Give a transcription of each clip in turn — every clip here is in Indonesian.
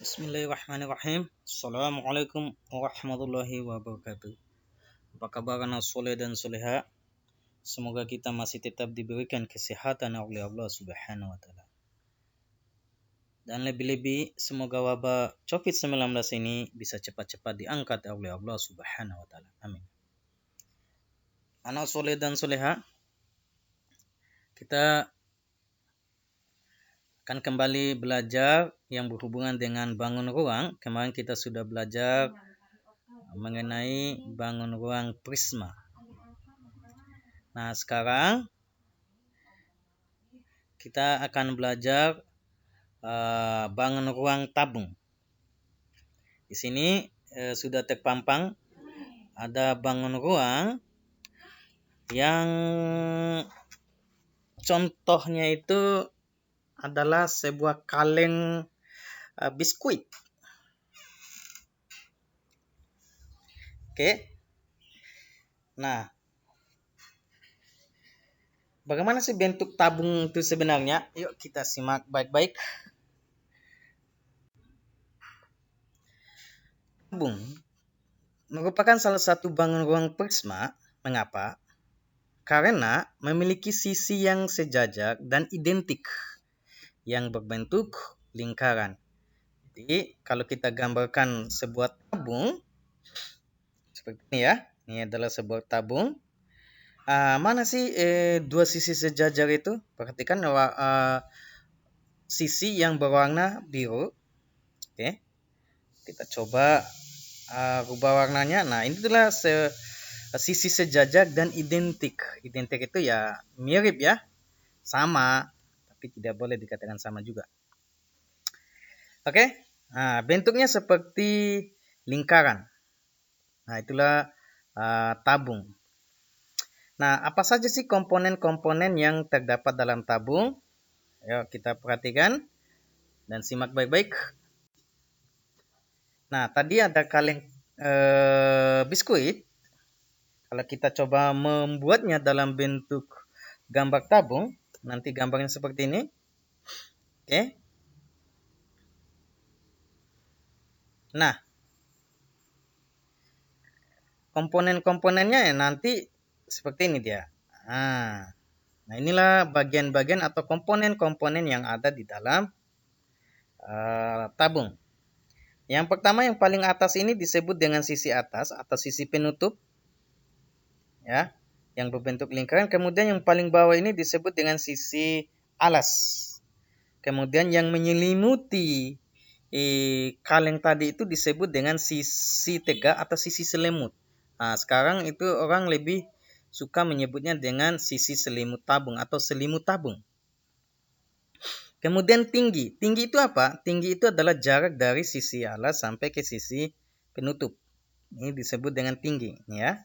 Bismillahirrahmanirrahim. Assalamualaikum warahmatullahi wabarakatuh. Apa kabar anak soleh dan soleha? Semoga kita masih tetap diberikan kesehatan oleh Allah Subhanahu wa taala. Dan lebih-lebih semoga wabah COVID-19 ini bisa cepat-cepat diangkat oleh Allah Subhanahu wa taala. Amin. Anak soleh dan soleha, kita akan kembali belajar yang berhubungan dengan bangun ruang. Kemarin kita sudah belajar mengenai bangun ruang prisma. Nah, sekarang kita akan belajar bangun ruang tabung. Di sini sudah terpampang ada bangun ruang yang contohnya itu adalah sebuah kaleng biskuit. Oke. Nah, bagaimana sih bentuk tabung itu sebenarnya? Yuk kita simak baik-baik. Tabung merupakan salah satu bangun ruang prisma. Mengapa? Karena memiliki sisi yang sejajar dan identik yang berbentuk lingkaran. Jadi kalau kita gambarkan sebuah tabung seperti ini ya, ini adalah sebuah tabung. Mana sih dua sisi sejajar itu? Perhatikan sisi yang berwarna biru. Oke, kita coba rubah warnanya. Nah, ini adalah sisi sejajar dan identik. Identik itu ya mirip ya, sama, tapi tidak boleh dikatakan sama juga. Oke, nah, bentuknya seperti lingkaran. Nah, itulah tabung. Nah, apa saja sih komponen-komponen yang terdapat dalam tabung? Ayo kita perhatikan dan simak baik-baik. Nah, tadi ada kaleng biskuit. Kalau kita coba membuatnya dalam bentuk gambar tabung, nanti gambarnya seperti ini. Oke. Nah, komponen-komponennya nanti seperti ini dia. Nah, inilah bagian-bagian atau komponen-komponen yang ada di dalam tabung. Yang pertama, yang paling atas ini disebut dengan sisi atas atau sisi penutup, ya, yang berbentuk lingkaran. Kemudian yang paling bawah ini disebut dengan sisi alas. Kemudian yang menyelimuti kaleng tadi itu disebut dengan sisi tegak atau sisi selimut. Nah, sekarang itu orang lebih suka menyebutnya dengan sisi selimut tabung atau selimut tabung. Kemudian tinggi. Tinggi itu apa? Tinggi itu adalah jarak dari sisi alas sampai ke sisi penutup. Ini disebut dengan tinggi, ya.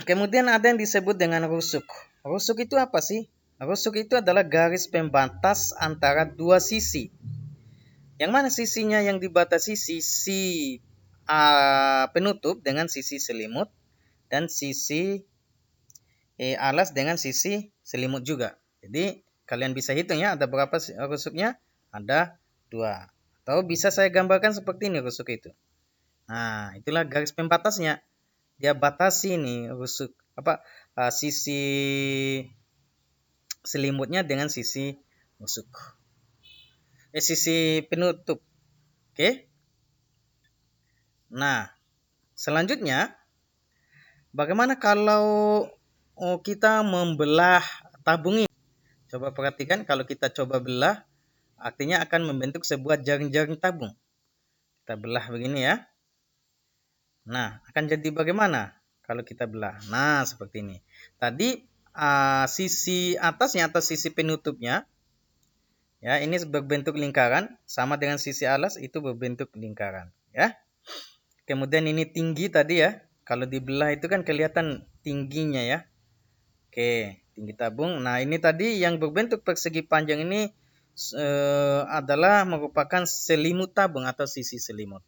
Kemudian ada yang disebut dengan rusuk. Rusuk itu apa sih? Rusuk itu adalah garis pembatas antara dua sisi. Yang mana sisinya yang dibatasi? Sisi penutup dengan sisi selimut dan sisi alas dengan sisi selimut juga. Jadi kalian bisa hitung ya, ada berapa rusuknya? Ada 2. Atau bisa saya gambarkan seperti ini rusuk itu. Nah, itulah garis pembatasnya. Dia batasi nih rusuk sisi selimutnya dengan sisi rusuk. Sisi penutup. Oke. Nah, selanjutnya bagaimana kalau kita membelah tabung ini? Coba perhatikan, kalau kita coba belah, artinya akan membentuk sebuah jaring-jaring tabung. Kita belah begini ya. Nah, akan jadi bagaimana kalau kita belah? Nah, seperti ini. Tadi sisi atasnya atau sisi penutupnya, ya, ini berbentuk lingkaran, sama dengan sisi alas itu berbentuk lingkaran, ya. Kemudian ini tinggi tadi ya. Kalau dibelah itu kan kelihatan tingginya ya. Oke, tinggi tabung. Nah, ini tadi yang berbentuk persegi panjang ini adalah merupakan selimut tabung atau sisi selimut.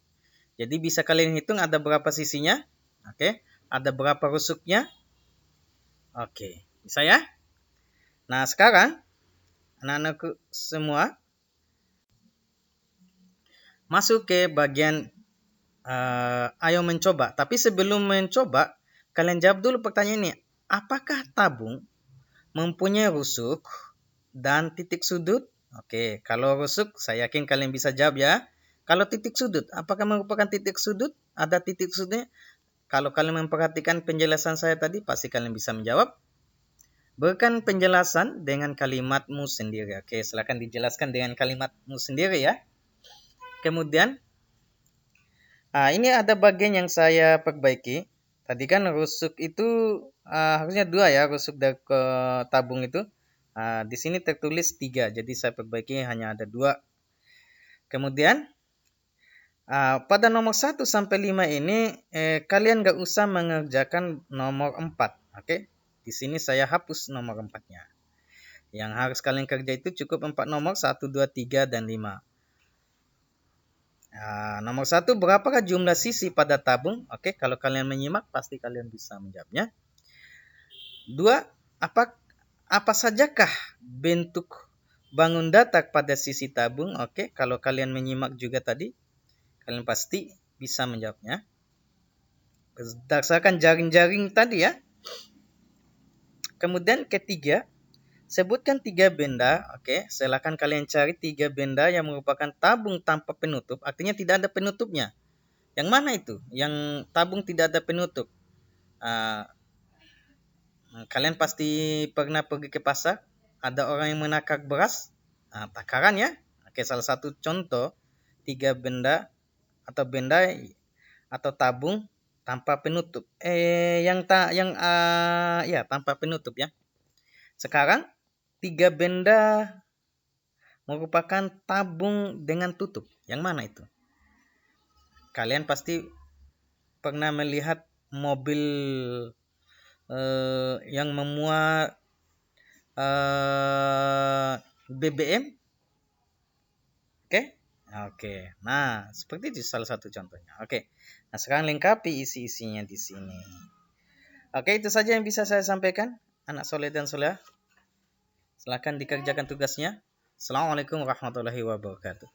Jadi bisa kalian hitung ada berapa sisinya. Oke, ada berapa rusuknya. Oke, bisa ya? Nah, sekarang anak-anakku semua, masuk ke bagian ayo mencoba. Tapi sebelum mencoba, kalian jawab dulu pertanyaan ini. Apakah tabung mempunyai rusuk dan titik sudut? Oke, kalau rusuk, saya yakin kalian bisa jawab ya. Kalau titik sudut, apakah merupakan titik sudut? Ada titik sudutnya? Kalau kalian memperhatikan penjelasan saya tadi, pasti kalian bisa menjawab. Berikan penjelasan dengan kalimatmu sendiri. Oke, silakan dijelaskan dengan kalimatmu sendiri ya. Kemudian, ini ada bagian yang saya perbaiki. Tadi kan rusuk itu harusnya 2 ya, rusuk dari ke tabung itu. Di sini tertulis 3, jadi saya perbaiki hanya ada 2. Kemudian, pada nomor 1 sampai 5 ini, kalian nggak usah mengerjakan nomor 4. Oke, di sini saya hapus nomor 4-nya. Yang harus kalian kerja itu cukup 4 nomor, 1, 2, 3, dan 5. Nomor 1, berapakah jumlah sisi pada tabung? Oke, kalau kalian menyimak, pasti kalian bisa menjawabnya. 2, apa sajakah bentuk bangun datar pada sisi tabung? Oke, kalau kalian menyimak juga tadi, kalian pasti bisa menjawabnya. Berdasarkan jaring-jaring tadi ya. Kemudian ketiga, sebutkan 3 benda. Oke, silakan kalian cari 3 benda yang merupakan tabung tanpa penutup. Artinya tidak ada penutupnya. Yang mana itu? Yang tabung tidak ada penutup. Kalian pasti pernah pergi ke pasar. Ada orang yang menakar beras. Takaran ya. Oke, salah satu contoh 3 benda atau benda atau tabung tanpa penutup. Tanpa penutup ya. Sekarang 3 benda merupakan tabung dengan tutup. Yang mana itu? Kalian pasti pernah melihat mobil yang memuat BBM. Oke. Nah, seperti itu salah satu contohnya. Oke. Nah, sekarang lengkapi isi-isinya di sini. Oke, itu saja yang bisa saya sampaikan. Anak soleh dan soleh, silakan dikerjakan tugasnya. Assalamualaikum warahmatullahi wabarakatuh.